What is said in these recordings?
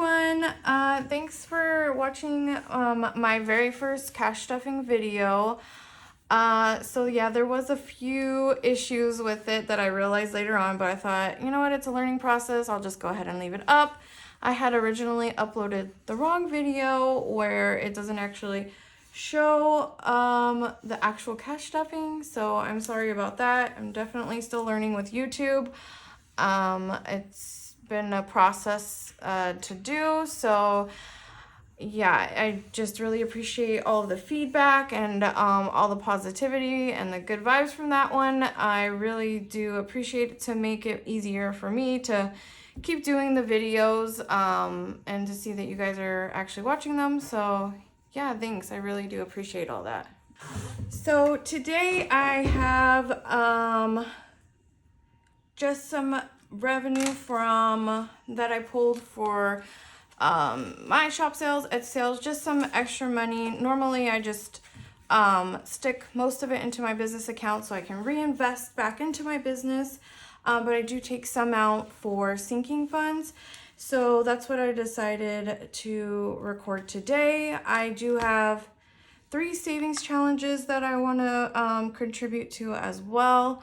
everyone. Thanks for watching my very first cash stuffing video. So yeah, there was a few issues with it that I realized later on, but I thought, you know what, it's a learning process. I'll just go ahead and leave it up. I had originally uploaded the wrong video where it doesn't actually show the actual cash stuffing, so I'm sorry about that. I'm definitely still learning with YouTube. It's been a process to do, so yeah, I just really appreciate all of the feedback and all the positivity and the good vibes from that one. I really do appreciate it to make it easier for me to keep doing the videos and to see that you guys are actually watching them. So yeah, thanks. I really do appreciate all that. So today I have just some revenue from that I pulled for my shop sales, Etsy sales, just some extra money. Normally I just stick most of it into my business account so I can reinvest back into my business, but I do take some out for sinking funds. So that's what I decided to record today. I do have 3 savings challenges that I want to contribute to as well.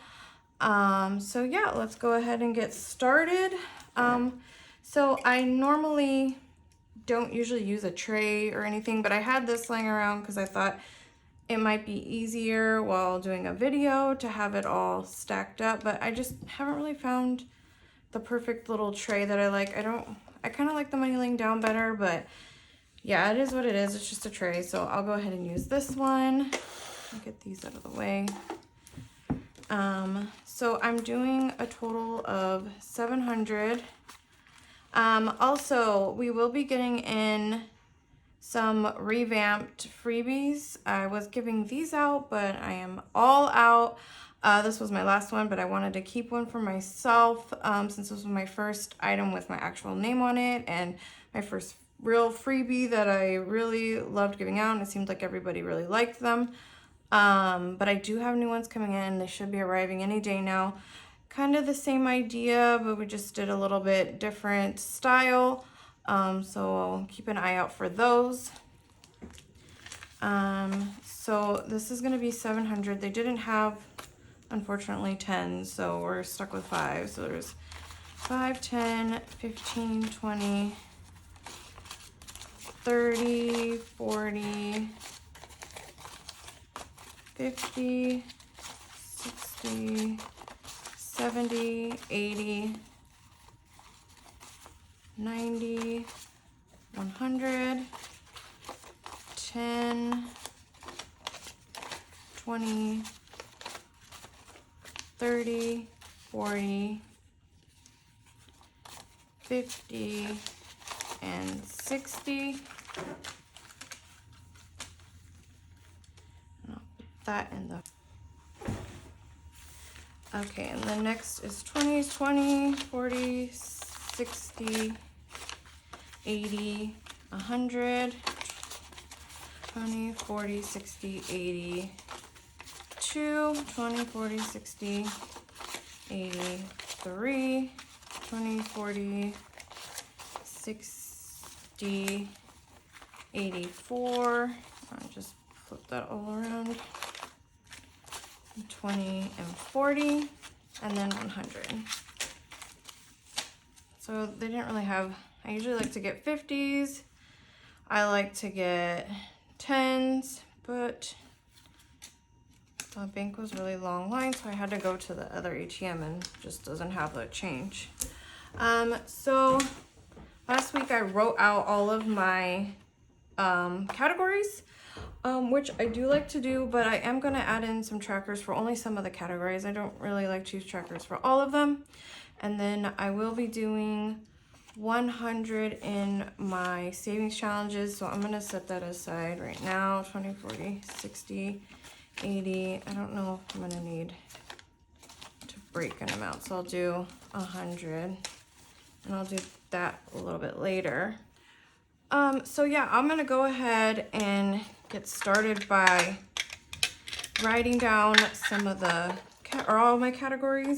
So yeah, let's go ahead and get started. So I normally don't usually use a tray or anything, but I had this laying around because I thought it might be easier while doing a video to have it all stacked up, but I just haven't really found the perfect little tray that I like. I kind of like the money laying down better, but yeah, it is what it is. It's just a tray, so I'll go ahead and use this one. I'll get these out of the way. So I'm doing a total of 700. Also, we will be getting in some revamped freebies. I was giving these out, but I am all out. This was my last one, but I wanted to keep one for myself since this was my first item with my actual name on it and my first real freebie that I really loved giving out, and it seemed like everybody really liked them. But I do have new ones coming in. They should be arriving any day now. Kind of the same idea, but we just did a little bit different style. So I'll keep an eye out for those. So this is going to be 700. They didn't have, unfortunately, 10, so we're stuck with 5. So there's 5, 10, 15, 20, 30, 40, 50, 60, 70, 80, 90, 100, 10, 20, 30, 40, 50, and 60. And I'll put that in the... Okay, and the next is 20s, 20, 40, 60, 80, 100, 20, 40, 60, 80, 2, 20, 40, 60, 83, 20, 40, 60, 84. I'll just flip that all around. 20 and 40, and then 100. So they didn't really have, I usually like to get 50s. I like to get 10s, but the bank was really long line, so I had to go to the other ATM and just doesn't have the change. So last week I wrote out all of my categories, which I do like to do, but I am going to add in some trackers for only some of the categories. I don't really like to use trackers for all of them. And then I will be doing 100 in my savings challenges, so I'm going to set that aside right now. 20, 40, 60, 80. I don't know if I'm going to need to break an amount, so I'll do 100, and I'll do that a little bit later. So yeah, I'm going to go ahead and get started by writing down some of the, or all my categories,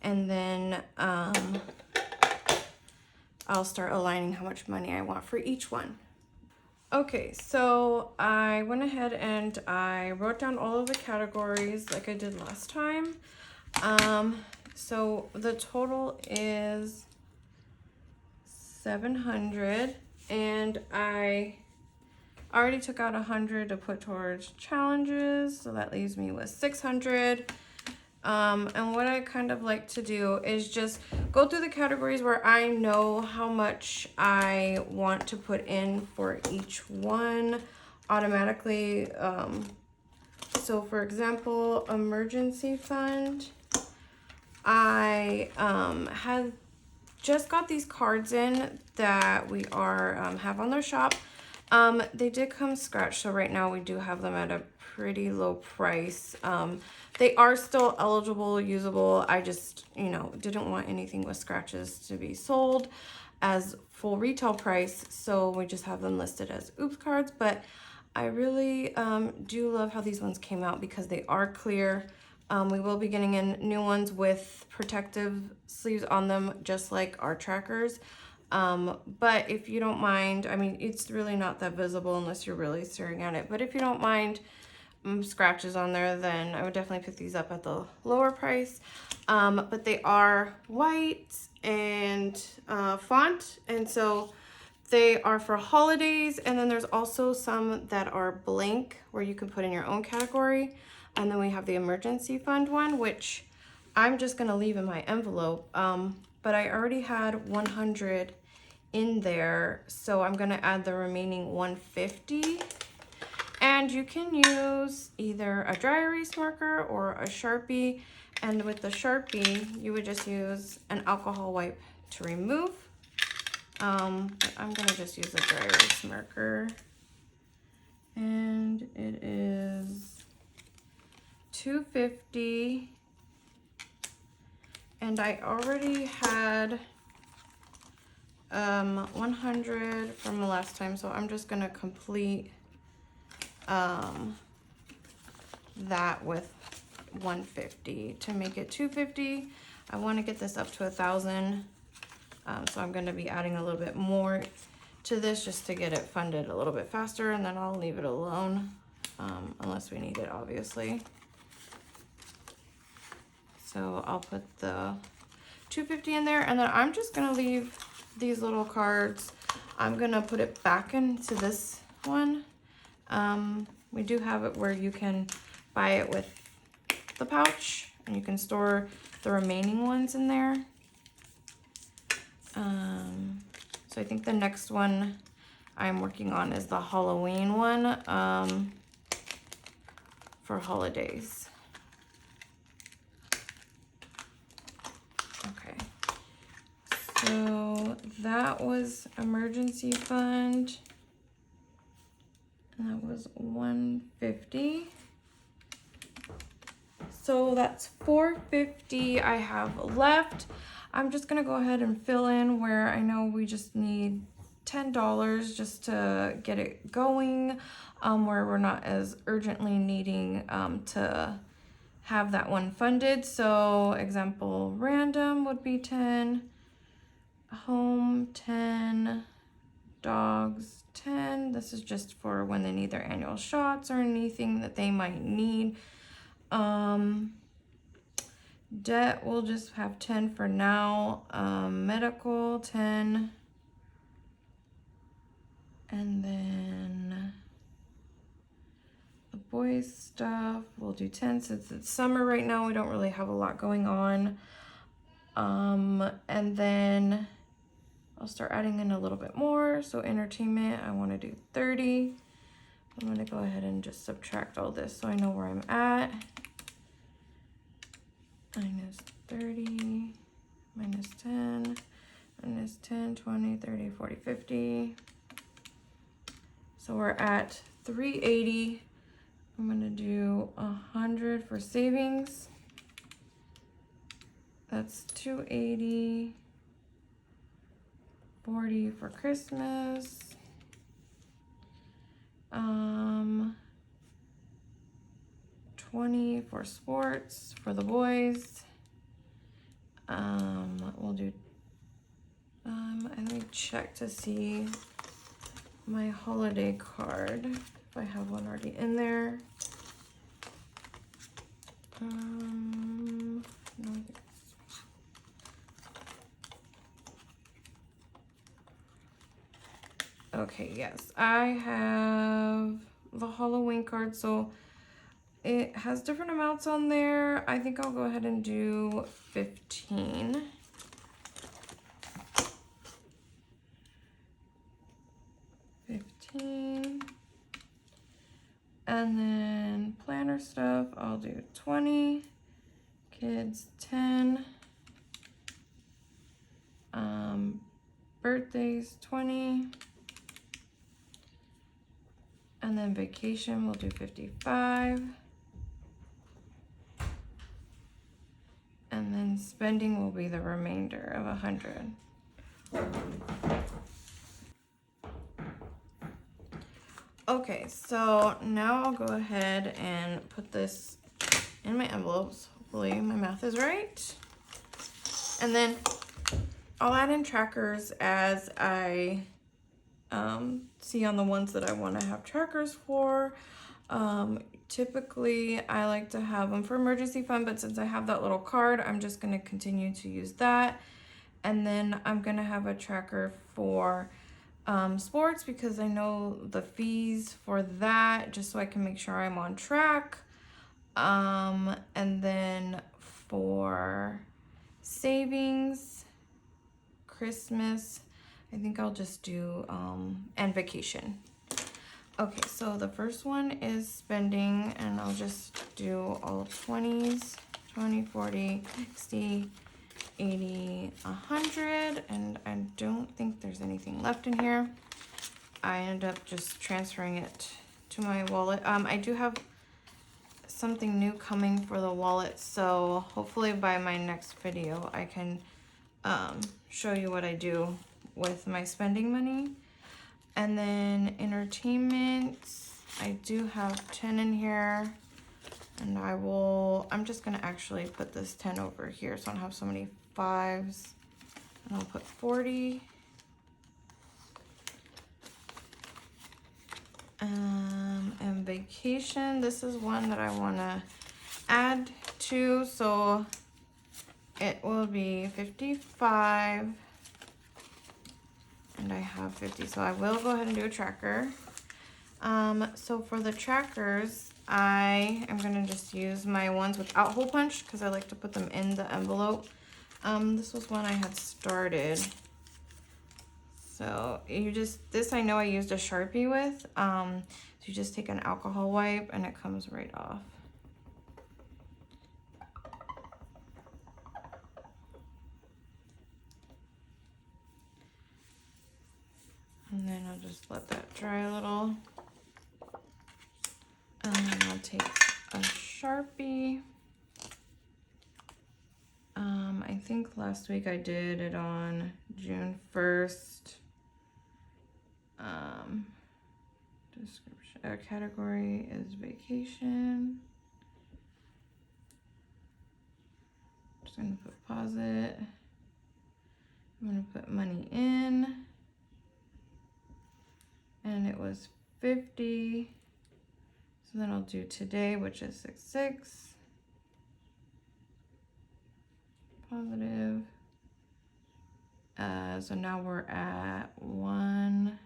and then I'll start aligning how much money I want for each one. Okay, so I went ahead and I wrote down all of the categories like I did last time. So the total is 700, and I already took out 100 to put towards challenges, so that leaves me with 600. And what I kind of like to do is just go through the categories where I know how much I want to put in for each one automatically. So for example, emergency fund, I had just got these cards in that we are have on their shop. They did come scratched, so right now we do have them at a pretty low price. They are still eligible, usable. I just, you know, didn't want anything with scratches to be sold as full retail price, so we just have them listed as oops cards. But I really do love how these ones came out because they are clear. We will be getting in new ones with protective sleeves on them, just like our trackers. But if you don't mind, I mean, it's really not that visible unless you're really staring at it. But if you don't mind scratches on there, then I would definitely pick these up at the lower price. But they are white and font, and so they are for holidays. And then there's also some that are blank where you can put in your own category. And then we have the emergency fund one, which I'm just gonna leave in my envelope. But I already had 100 in there, so I'm gonna add the remaining 150. And you can use either a dry erase marker or a Sharpie. And with the Sharpie, you would just use an alcohol wipe to remove. But I'm gonna just use a dry erase marker. And it is 250. And I already had 100 from the last time, so I'm just gonna complete that with 150 to make it 250. I want to get this up to 1,000, so I'm going to be adding a little bit more to this just to get it funded a little bit faster, and then I'll leave it alone unless we need it, obviously. So I'll put the 250 in there, and then I'm just going to leave these little cards. I'm going to put it back into this one. We do have it where you can buy it with the pouch, and you can store the remaining ones in there. So I think the next one I'm working on is the Halloween one for holidays. Okay, so that was emergency fund. And that was 150. So that's 450 I have left. I'm just gonna go ahead and fill in where I know we just need $10 just to get it going, where we're not as urgently needing to have that one funded. So example, random would be 10, home 10, dogs 10. This is just for when they need their annual shots or anything that they might need. Debt we'll just have 10 for now. Medical 10, and then the boys stuff we'll do 10 since it's summer right now. We don't really have a lot going on. And then I'll start adding in a little bit more. So entertainment, I want to do 30. I'm going to go ahead and just subtract all this so I know where I'm at. Minus 30, minus 10, minus 10, 20, 30, 40, 50. So we're at 380. I'm going to do 100 for savings. That's 280. 40 for Christmas. 20 for sports for the boys. We'll do I think check to see my holiday card, if I have one already in there. No, I think okay, yes, I have the Halloween card, so it has different amounts on there. I think I'll go ahead and do 15. And then planner stuff, I'll do 20. Kids, 10. Birthdays, 20. And then vacation, we'll do 55. And then spending will be the remainder of 100. Okay, so now I'll go ahead and put this in my envelopes. Hopefully my math is right. And then I'll add in trackers as I see on the ones that I want to have trackers for. Typically I like to have them for emergency fund, but since I have that little card, I'm just going to continue to use that. And then I'm going to have a tracker for sports, because I know the fees for that, just so I can make sure I'm on track. And then for savings, Christmas, I think I'll just do and vacation. Okay, so the first one is spending, and I'll just do all 20s, 20, 40, 60, 80, 100, and I don't think there's anything left in here. I end up just transferring it to my wallet. I do have something new coming for the wallet, so hopefully by my next video I can show you what I do with my spending money. And then entertainment, I do have 10 in here, and I'm just gonna actually put this 10 over here so I don't have so many 5s, and I'll put 40. And vacation, this is one that I wanna add to, so it will be 55. And I have 50, so I will go ahead and do a tracker. So for the trackers, I am gonna just use my ones without hole punch, because I like to put them in the envelope. This was one I had started. So this I know I used a Sharpie with. So you just take an alcohol wipe and it comes right off. And then I'll just let that dry a little. And then I'll take a Sharpie. I think last week I did it on June 1st. Description, category is vacation. Just gonna put deposit. I'm gonna put money in. And it was 50. So then I'll do today, which is 66. Positive. So now we're at 105.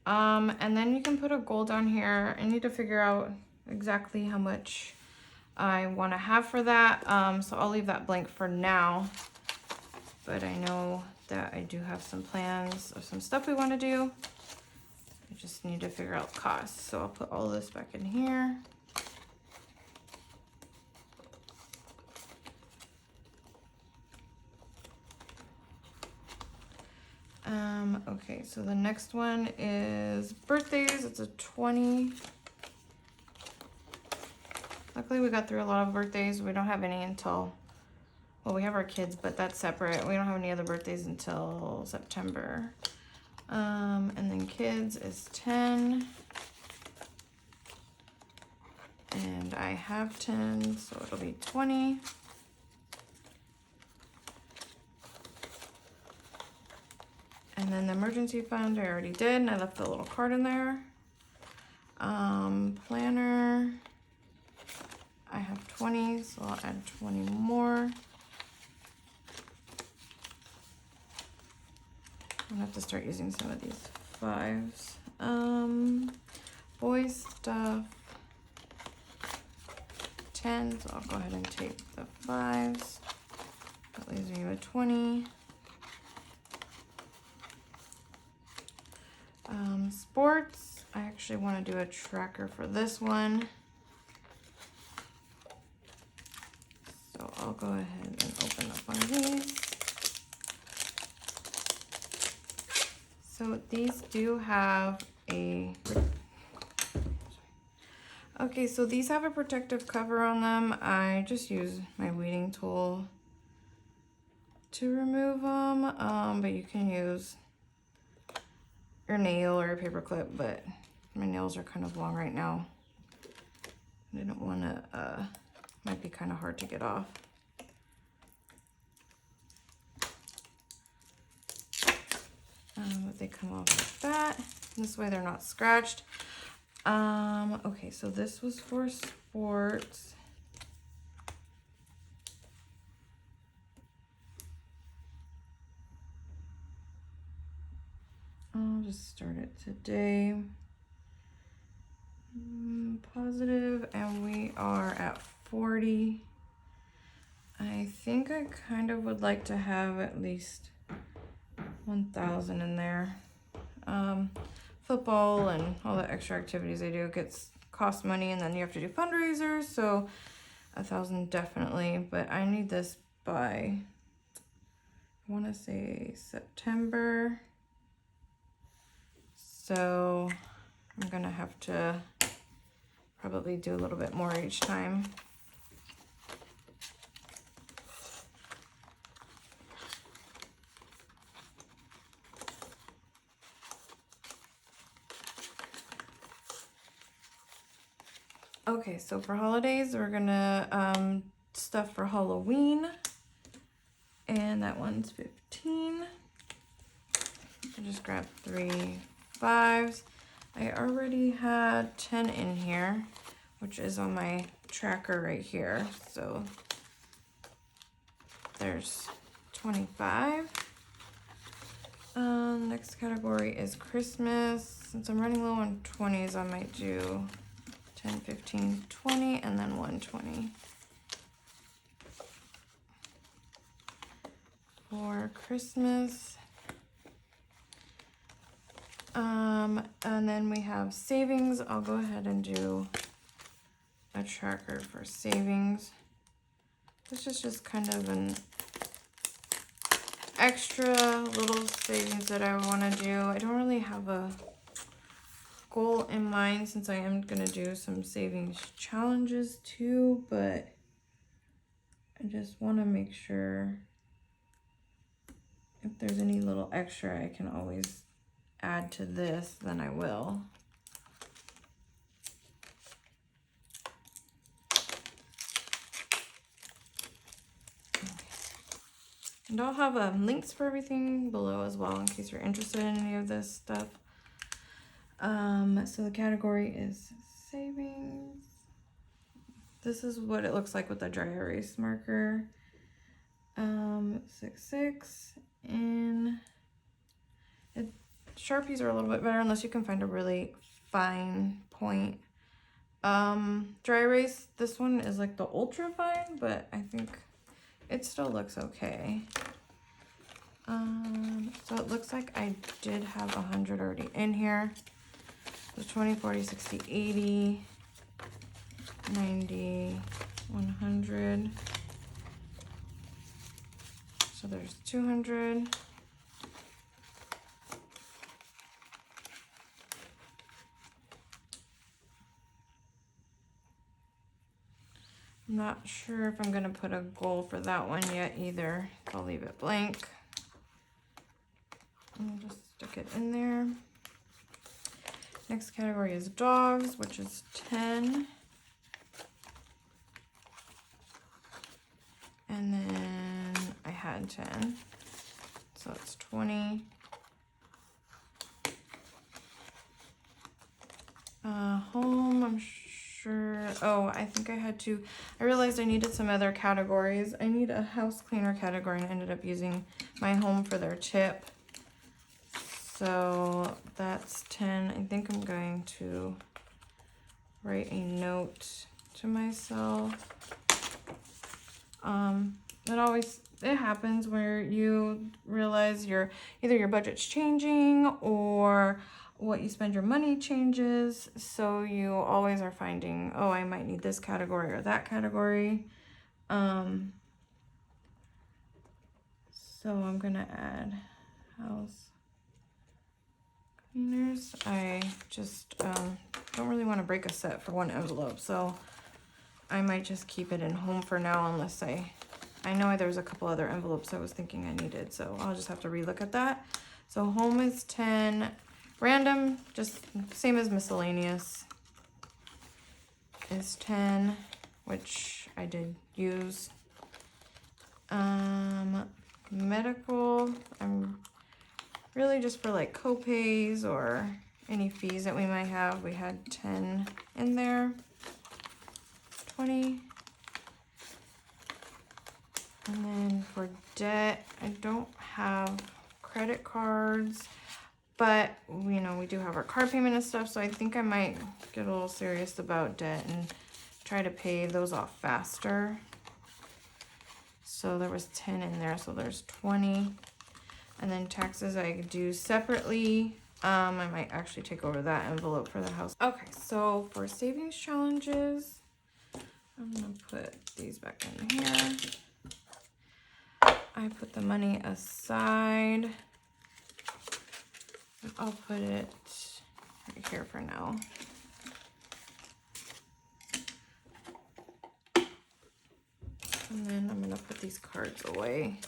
And then you can put a goal down here. I need to figure out exactly how much I want to have for that. So I'll leave that blank for now. But I know that I do have some plans of some stuff we want to do. I just need to figure out costs. So I'll put all this back in here. Okay, so the next one is birthdays. It's a 20. Luckily we got through a lot of birthdays. We don't have any until, well, we have our kids, but that's separate. We don't have any other birthdays until September. And then kids is 10. And I have 10, so it'll be 20. And then the emergency fund, I already did, and I left the little card in there. Planner, I have 20, so I'll add 20 more. I'm gonna have to start using some of these 5s. Boys stuff, 10, so I'll go ahead and take the 5s. That leaves me with 20. Sports, I actually want to do a tracker for this one. So I'll go ahead and open up one of these. So these do have a, okay, so these have a protective cover on them. I just use my weeding tool to remove them, but you can use your nail or a paper clip, but my nails are kind of long right now. I don't want to, might be kind of hard to get off. But they come off like that. This way they're not scratched. Okay, so this was for sports. I'll just start it today. Positive, and we are at 40. I think I kind of would like to have at least 1,000 in there. Football and all the extra activities I do cost money, and then you have to do fundraisers, so 1,000 definitely. But I need this by, I want to say September. So I'm gonna have to probably do a little bit more each time. Okay, so for holidays, we're gonna stuff for Halloween, and that one's 15. I just grabbed 3 5s. I already had 10 in here, which is on my tracker right here. So there's 25. Next category is Christmas. Since I'm running low on 20s, I might do 10, 15, 20, and then 120. For Christmas. And then we have savings. I'll go ahead and do a tracker for savings. This is just kind of an extra little savings that I want to do. I don't really have a goal in mind, since I am going to do some savings challenges too, but I just want to make sure if there's any little extra I can always add to this, then I will. Okay. And I'll have links for everything below as well in case you're interested in any of this stuff. So the category is savings. This is what it looks like with the dry erase marker. 6, and Sharpies are a little bit better unless you can find a really fine point. Dry erase, this one is like the ultra fine, but I think it still looks okay. So it looks like I did have 100 already in here. So 20, 40, 60, 80, 90, 100. So there's 200. I'm not sure if I'm going to put a goal for that one yet either. I'll leave it blank. I'll just stick it in there. Next category is dogs, which is 10. And then I had 10. So it's 20, Home, I'm sure. Oh, I think I realized I needed some other categories. I need a house cleaner category and I ended up using my home for their tip. So that's 10. I think I'm going to write a note to myself. It happens where you realize either your budget's changing or what you spend your money changes. So you always are finding, oh, I might need this category or that category. So I'm gonna add house cleaners. I just don't really want to break a set for one envelope, so I might just keep it in home for now unless I know there was a couple other envelopes I was thinking I needed, so I'll just have to relook at that. So home is 10. Random, just same as miscellaneous, is 10, which I did use. Medical, I'm really just for like co-pays or any fees that we might have. We had 10 in there. 20. And then for debt, I don't have credit cards, but you know, we do have our car payment and stuff, so I think I might get a little serious about debt and try to pay those off faster. So there was 10 in there, so there's 20. And then taxes I do separately. I might actually take over that envelope for the house. Okay, so for savings challenges, I'm gonna put these back in here. I put the money aside. I'll put it right here for now. And then I'm gonna put these cards away.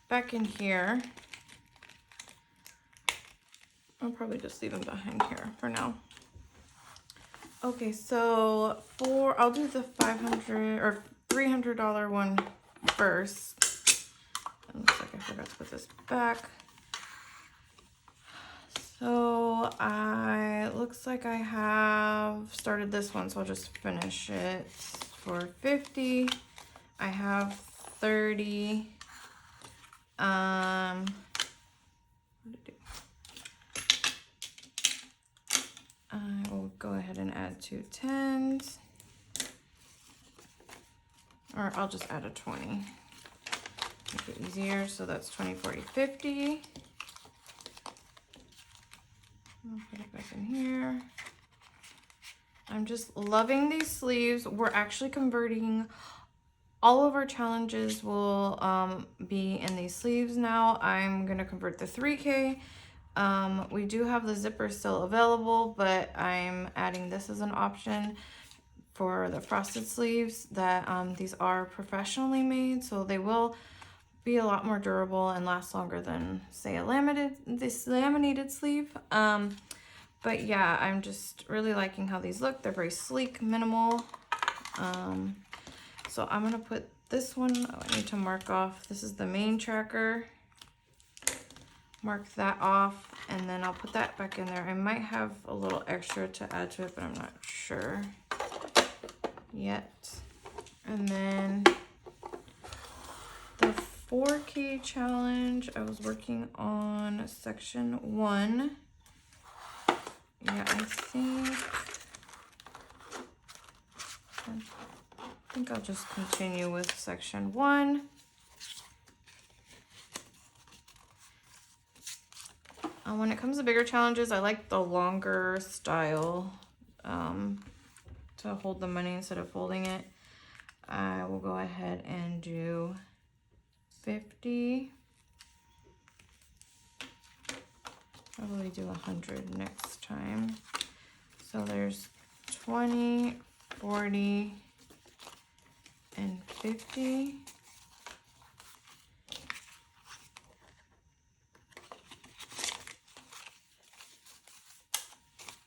Back in here. I'll probably just leave them behind here for now. Okay, so I'll do the $500 or $300 one first. It looks like I forgot to put this back. So looks like I have started this one, so I'll just finish it. For 50, I have 30. What did I do? I will go ahead and add 2 10s. Or I'll just add a 20. Make it easier. So that's 20, 40, 50. I'll put it back in here. I'm just loving these sleeves. We're actually converting all of our challenges will be in these sleeves now. I'm gonna convert the 3K. We do have the zipper still available, but I'm adding this as an option for the frosted sleeves that these are professionally made, so they will be a lot more durable and last longer than say this laminated sleeve. But yeah, I'm just really liking how these look. They're very sleek, minimal. So I'm gonna put this one, I need to mark off. This is the main tracker. Mark that off, and then I'll put that back in there. I might have a little extra to add to it, but I'm not sure yet. And then the 4K challenge, I was working on section 1. Yeah, I think I'll just continue with section 1. When it comes to bigger challenges, I like the longer style to hold the money instead of folding it. I will go ahead and do 50. Probably do 100 next time. So there's 20, 40, and 50.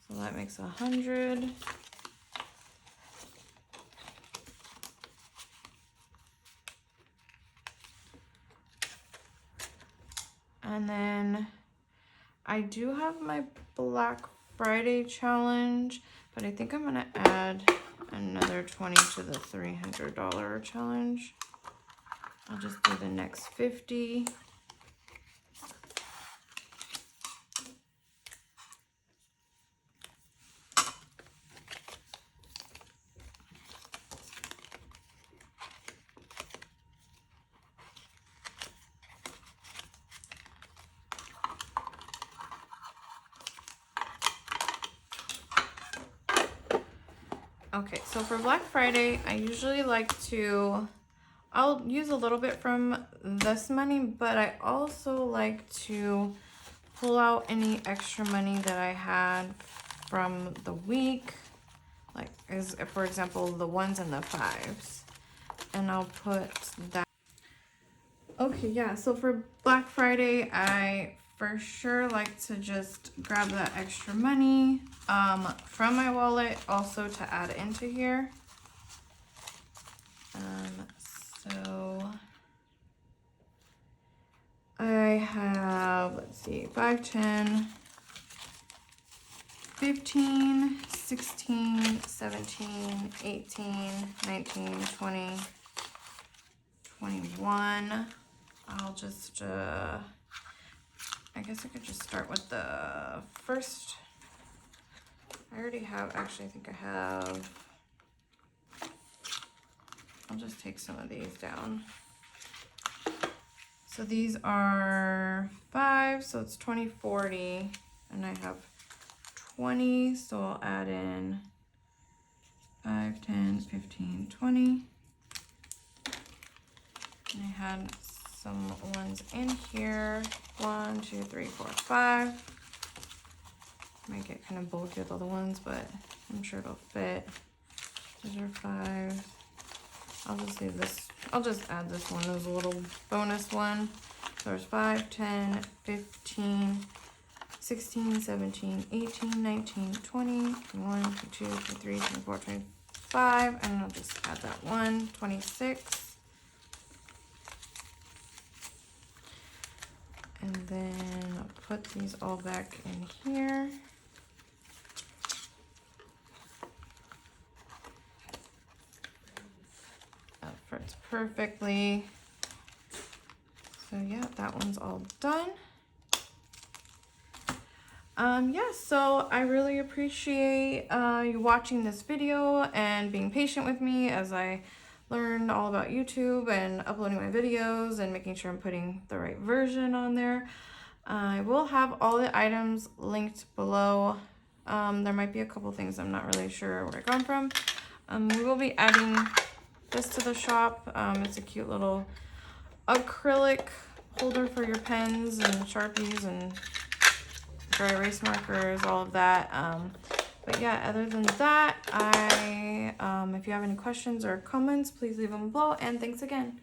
So that makes 100. And then I do have my black Friday challenge, but I think I'm gonna add another 20 to the $300 challenge. I'll just do the next 50. Okay, so for Black Friday, I usually like to, I'll use a little bit from this money, but I also like to pull out any extra money that I had from the week, like as for example, the 1s and the 5s, and I'll put that. Okay, yeah, so for Black Friday, I for sure like to just grab that extra money from my wallet also to add into here. So I have, let's see, 5, 10, 15, 16, 17, 18, 19, 20, 21. I'll just, I guess I could just start with the first. I already have, actually, I think I have, I'll just take some of these down. So these are 5, so it's 20, 40, and I have 20, so I'll add in 5, 10, 15, 20. And I had some ones in here. 1, 2, 3, 4, 5. Might get kind of bulky with all the ones, but I'm sure it'll fit. These are 5. I'll just leave this. I'll just add this one as a little bonus one. So there's 5, 10, 15, 16, 17, 18, 19, 20, 21, 22, 23, 24, 25. And I'll just add that one, 26. And then I'll put these all back in here. That fits perfectly. So yeah, that one's all done. Yeah, so I really appreciate you watching this video and being patient with me as I learned all about YouTube and uploading my videos and making sure I'm putting the right version on there. I will have all the items linked below. There might be a couple things I'm not really sure where I got from. We will be adding this to the shop. It's a cute little acrylic holder for your pens and Sharpies and dry erase markers, all of that. But yeah, other than that, if you have any questions or comments, please leave them below, and thanks again.